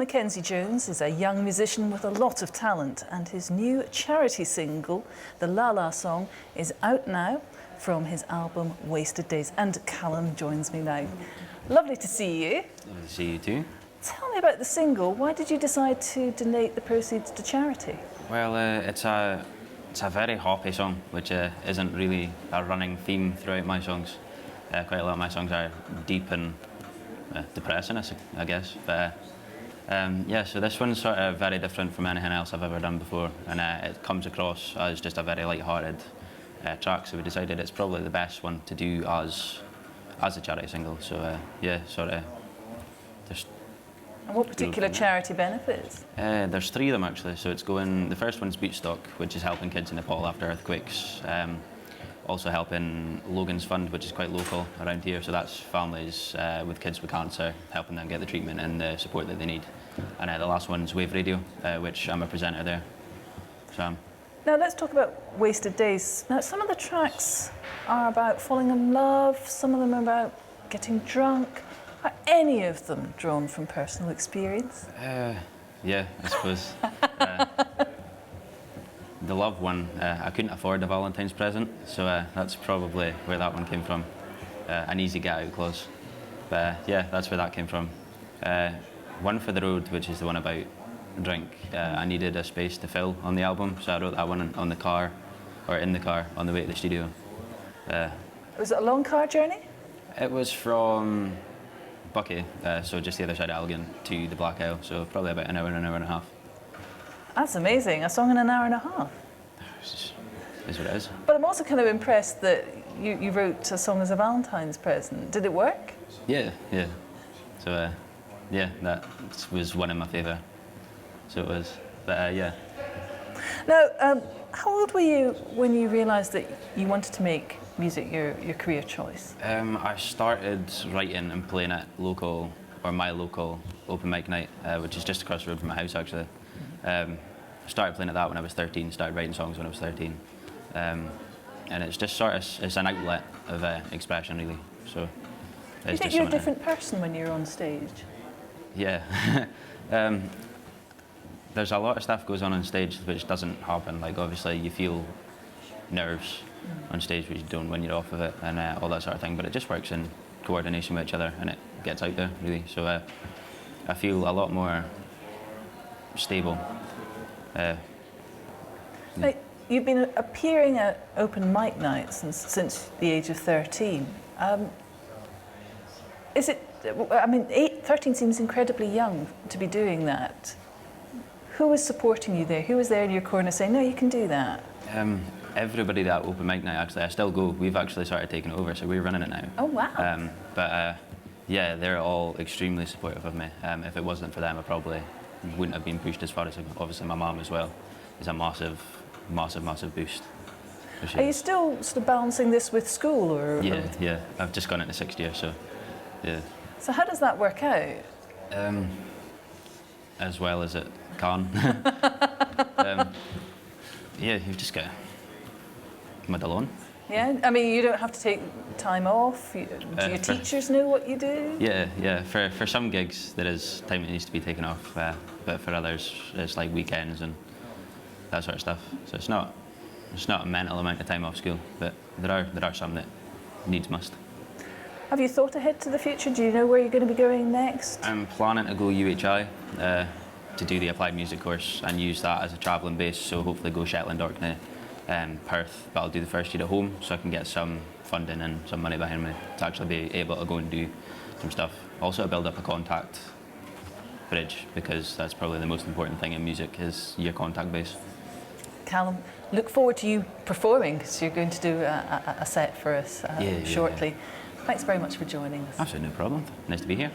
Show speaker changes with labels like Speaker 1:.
Speaker 1: Calum Jones is a young musician with a lot of talent, and his new charity single, the La La song, is out now from his album Wasted Days. And Calum joins me now. Lovely to see you.
Speaker 2: Lovely to see you too.
Speaker 1: Tell me about the single. Why did you decide to donate the proceeds to charity?
Speaker 2: Well, it's a very hoppy song, which isn't really a running theme throughout my songs. Quite a lot of my songs are deep and depressing, I guess. But yeah, so this one's sort of very different from anything else I've ever done before, and it comes across as just a very light-hearted track. So we decided it's probably the best one to do as a charity single. So yeah, sort of just.
Speaker 1: And what particular charity benefits?
Speaker 2: There's 3 of them actually. So it's going. The first one's Beach Stock, which is helping kids in Nepal after earthquakes. Also helping Logan's Fund, which is quite local around here. So that's families with kids with cancer, helping them get the treatment and the support that they need. And the last one's Wave Radio, which I'm a presenter there. So.
Speaker 1: Now let's talk about Wasted Days. Now some of the tracks are about falling in love. Some of them are about getting drunk. Are any of them drawn from personal experience?
Speaker 2: Yeah, I suppose. The love one, I couldn't afford a Valentine's present, so that's probably where that one came from. An easy get-out clause. But yeah, that's where that came from. One for the Road, which is the one about drink. I needed a space to fill on the album, so I wrote that one on the car, or in the car, on the way to the studio.
Speaker 1: Was it a long car journey?
Speaker 2: It was from Bucky, so just the other side of Elgin, to the Black Isle, so probably about an hour and a half.
Speaker 1: That's amazing, a song in an hour and a half.
Speaker 2: Is what it is.
Speaker 1: But I'm also kind of impressed that you wrote a song as a Valentine's present. Did it work?
Speaker 2: Yeah. So yeah, that was one in my favour. So it was, but yeah.
Speaker 1: Now, how old were you when you realised that you wanted to make music your career choice?
Speaker 2: I started writing and playing at my local open mic night, which is just across the road from my house actually. I started playing at that when I was 13, started writing songs when I was 13. And it's just sort of, it's an outlet of expression really. So
Speaker 1: do you think you're a different person when you're on stage?
Speaker 2: Yeah. There's a lot of stuff goes on stage which doesn't happen. Like obviously you feel nerves on stage which you don't when you're off of it and all that sort of thing, but it just works in coordination with each other and it gets out there really. So I feel a lot more stable.
Speaker 1: You've been appearing at open mic nights since the age of 13. Is it? I mean, 13 seems incredibly young to be doing that. Who was supporting you there? Who was there in your corner saying, "No, you can do that"?
Speaker 2: Everybody that open mic night actually. I still go. We've actually started taking it over, so we're running it now.
Speaker 1: Oh wow!
Speaker 2: But yeah, they're all extremely supportive of me. If it wasn't for them, I probably wouldn't have been pushed as far as I. Obviously, my mum as well is a massive boost.
Speaker 1: Are you still sort of balancing this with school, or?
Speaker 2: Yeah. I've just gone into 6th year, so yeah.
Speaker 1: So how does that work out?
Speaker 2: As well as it can. Yeah, you've just got to muddle on.
Speaker 1: Yeah, I mean, you don't have to take time off. Do your teachers know what you do?
Speaker 2: Yeah. For some gigs, there is time that needs to be taken off, but for others, it's like weekends and that sort of stuff. So it's not a mental amount of time off school, but there are some that needs must.
Speaker 1: Have you thought ahead to the future? Do you know where you're going to be going next?
Speaker 2: I'm planning to go UHI to do the applied music course and use that as a travelling base. So hopefully go Shetland, Orkney, Perth, but I'll do the first year at home so I can get some funding and some money behind me to actually be able to go and do some stuff. Also to build up a contact bridge, because that's probably the most important thing in music is your contact base.
Speaker 1: Calum, look forward to you performing, because you're going to do a set for us shortly.
Speaker 2: Yeah.
Speaker 1: Thanks very much for joining us.
Speaker 2: Absolutely no problem. Nice to be here.